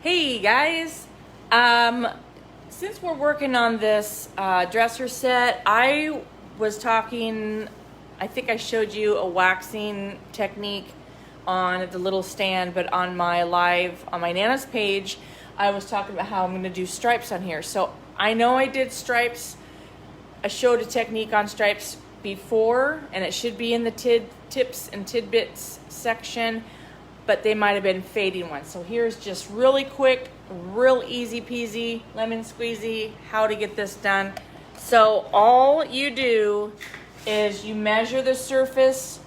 Hey guys, since we're working on this dresser set, I was talking, I think I showed you a waxing technique on the little stand, but on my on my Nana's page, I was talking about how I'm going to do stripes on here. So I know I did stripes, I showed a technique on stripes before, and it should be in the tips and tidbits section, but they might have been fading ones. So here's just really quick, real easy peasy, lemon squeezy, how to get this done. So all you do is you measure the surface,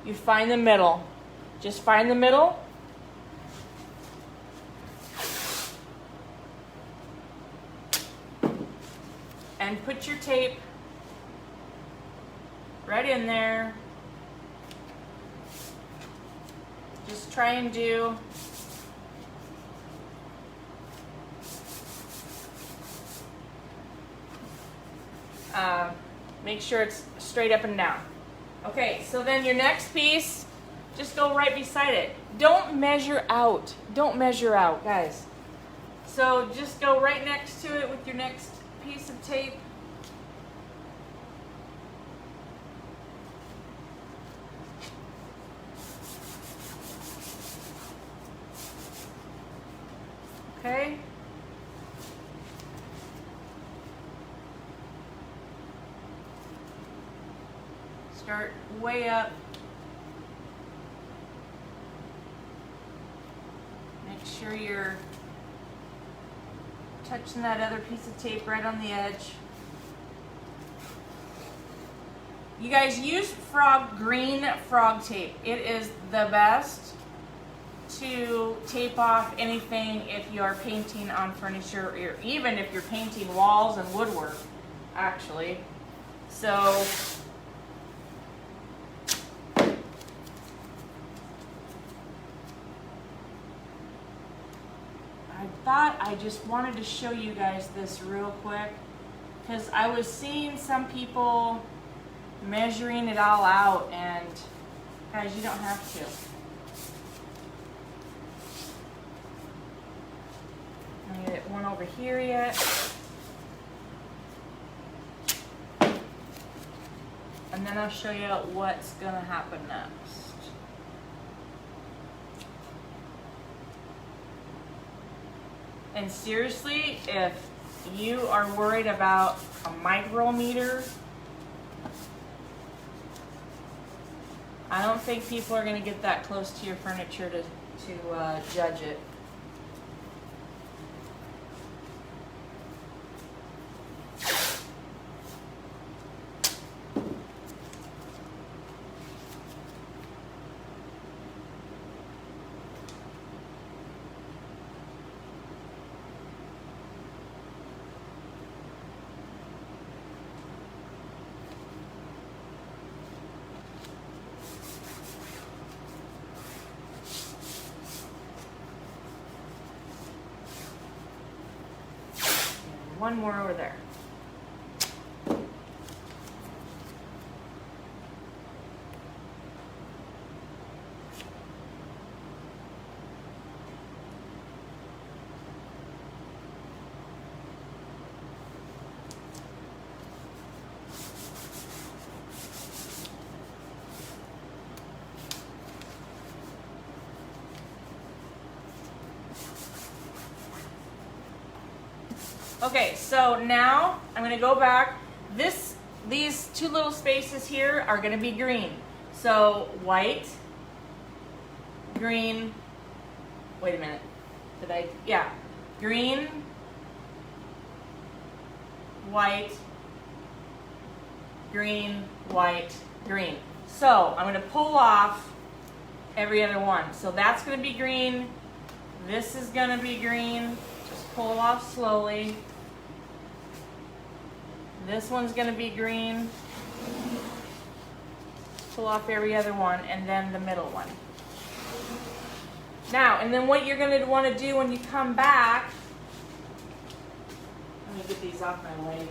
you find the middle. Just find the middle. And put your tape right in there. Just try and do make sure it's straight up and down. Okay, so then your next piece, just go right beside it. Don't measure out. Don't measure out, guys. So just go right next to it with your next piece of tape. Okay. Start way up. Make sure you're touching that other piece of tape right on the edge. You guys use green frog tape. It is the best to tape off anything if you are painting on furniture, or even if you're painting walls and woodwork, actually. So I thought I just wanted to show you guys this real quick, because I was seeing some people measuring it all out, and guys, you don't have to. I'm gonna get one over here yet. And then I'll show you what's gonna happen next. And seriously, if you are worried about a micrometer, I don't think people are gonna get that close to your furniture to judge it. One more over there. Okay, so now I'm going to go back. These two little spaces here are going to be green. So white, green, wait a minute. Yeah, green, white, green, white, green. So I'm going to pull off every other one. So that's going to be green. This is going to be green. Just pull it off slowly. This one's going to be green. Pull off every other one, and then the middle one. Now, and then what you're going to want to do when you come back, let me get these off my way.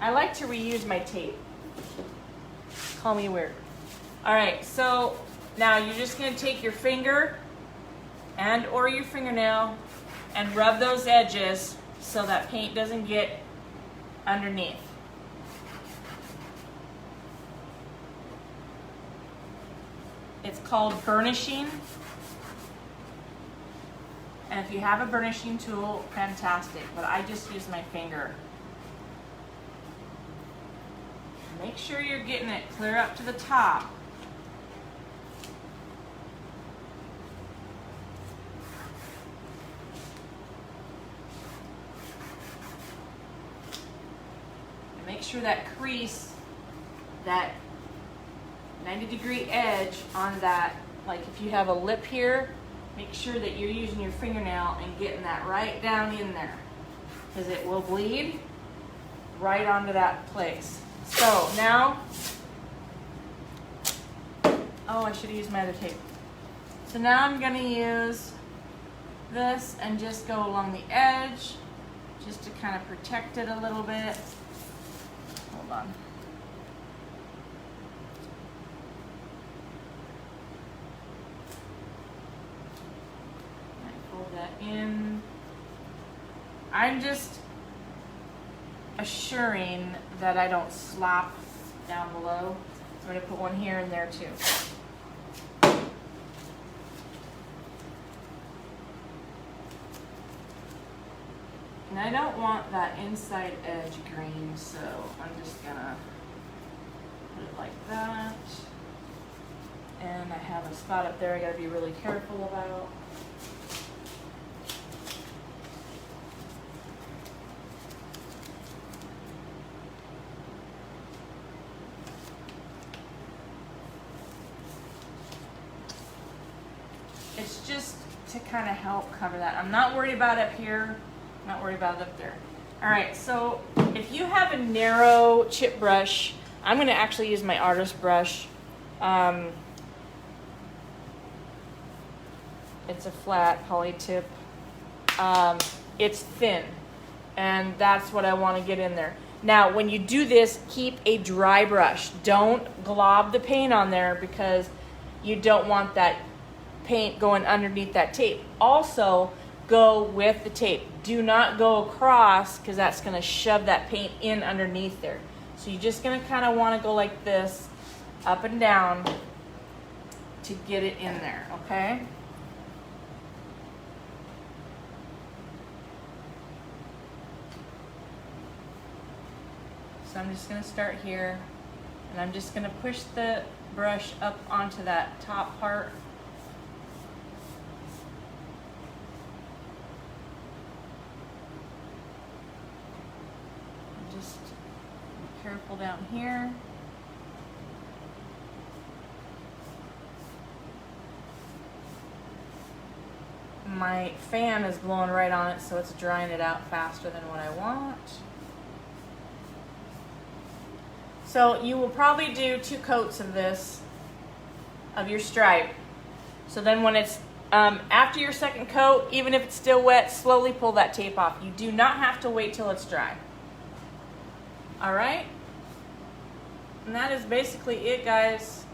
I like to reuse my tape. Call me weird. All right, so now you're just going to take your finger and or your fingernail and rub those edges so that paint doesn't get underneath. It's called burnishing. And if you have a burnishing tool, fantastic, but I just use my finger. Make sure you're getting it clear up to the top. And make sure that crease, that 90-degree edge on that, like if you have a lip here, make sure that you're using your fingernail and getting that right down in there, because it will bleed right onto that place. So now, oh, I should have used my other tape. So now I'm going to use this and just go along the edge, just to kind of protect it a little bit. Hold on. That in. I'm just assuring that I don't slop down below. I'm going to put one here and there too. And I don't want that inside edge green, so I'm just going to put it like that. And I have a spot up there I got to be really careful about. It's just to kind of help cover that. I'm not worried about up here. I'm not worried about it up there. All right, so if you have a narrow chip brush, I'm going to actually use my artist brush. It's a flat poly tip. It's thin, and that's what I want to get in there. Now, when you do this, keep a dry brush. Don't glob the paint on there because you don't want that paint going underneath that tape. Also, go with the tape. Do not go across because that's going to shove that paint in underneath there. So you're just going to kind of want to go like this, up and down, to get it in there, okay? So I'm just going to start here, and I'm just going to push the brush up onto that top part. Just be careful down here. My fan is blowing right on it, so it's drying it out faster than what I want. So you will probably do 2 coats of this, of your stripe. So then when it's after your second coat, even if it's still wet, slowly pull that tape off. You do not have to wait till it's dry. All right? And that is basically it, guys.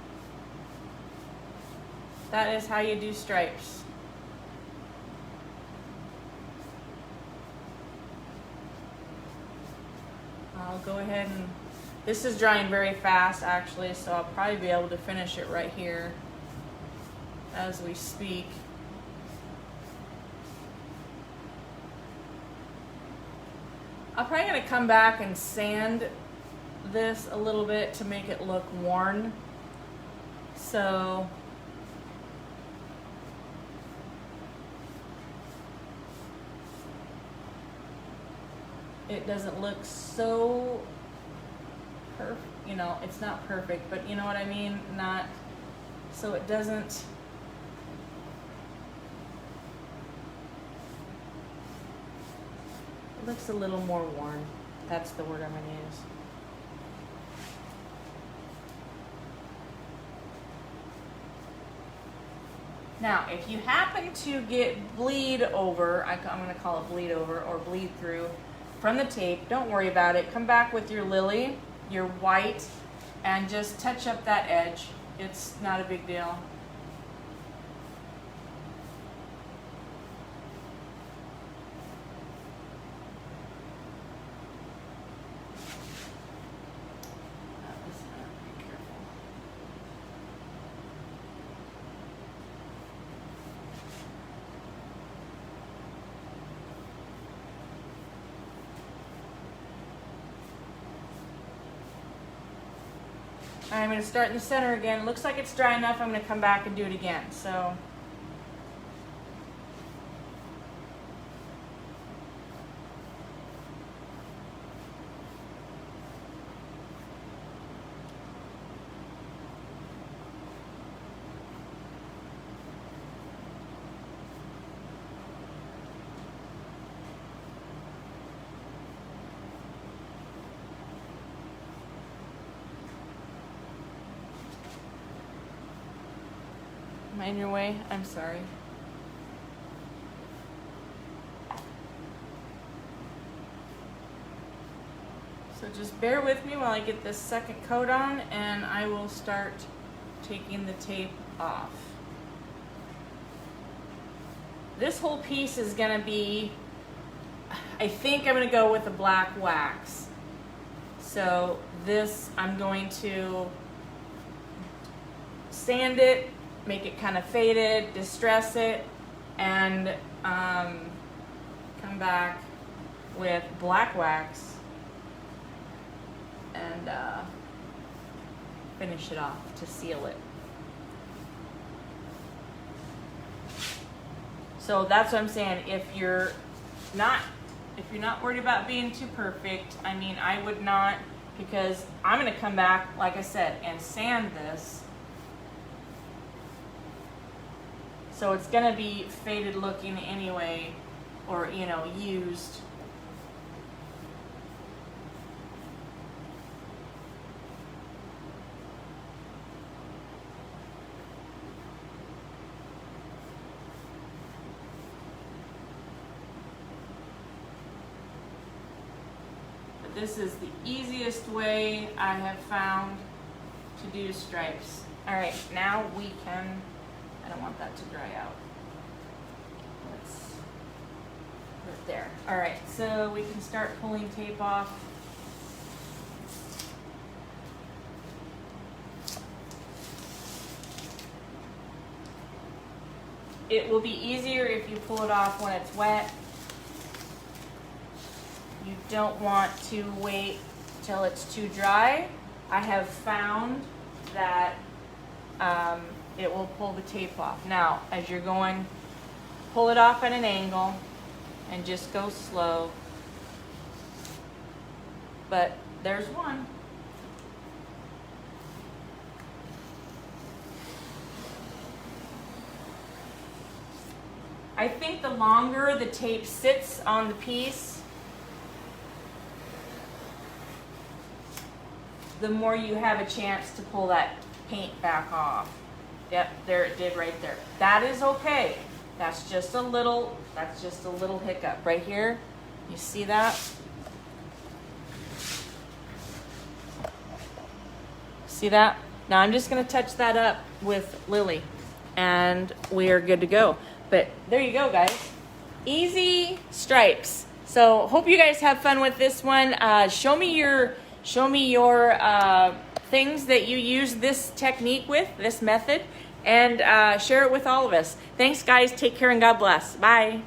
That is how you do stripes. I'll go ahead and, this is drying very fast actually, so I'll probably be able to finish it right here as we speak. I'm probably going to come back and sand this a little bit to make it look worn. So it doesn't look so perfect, you know, it's not perfect, but you know what I mean? Not, so it doesn't, it looks a little more worn. That's the word I'm going to use. Now, if you happen to get bleed over, I'm going to call it bleed over or bleed through from the tape, don't worry about it. Come back with your lily, your white, and just touch up that edge. It's not a big deal. I'm going to start in the center again. Looks like it's dry enough. I'm going to come back and do it again. So am I in your way? I'm sorry. So just bear with me while I get this second coat on, and I will start taking the tape off. This whole piece is going to be, I think I'm going to go with the black wax. So this, I'm going to sand it, make it kind of faded, distress it, and come back with black wax and finish it off to seal it. So that's what I'm saying. If you're not worried about being too perfect, I mean, I would not, because I'm going to come back, like I said, and sand this. So it's going to be faded looking anyway, or, you know, used. But this is the easiest way I have found to do stripes. All right, now we can, I don't want that to dry out. Let's put it there. All right, so we can start pulling tape off. It will be easier if you pull it off when it's wet. You don't want to wait till it's too dry. I have found that it will pull the tape off. Now, as you're going, pull it off at an angle and just go slow. But there's one. I think the longer the tape sits on the piece, the more you have a chance to pull that paint back off. Yep, there it did right there. That is okay. That's just a little hiccup right here. You see that? See that? Now I'm just gonna touch that up with Lily and we are good to go. But there you go, guys. Easy stripes. So hope you guys have fun with this one. Show me your things that you use this technique with, this method, and share it with all of us. Thanks, guys. Take care and God bless. Bye.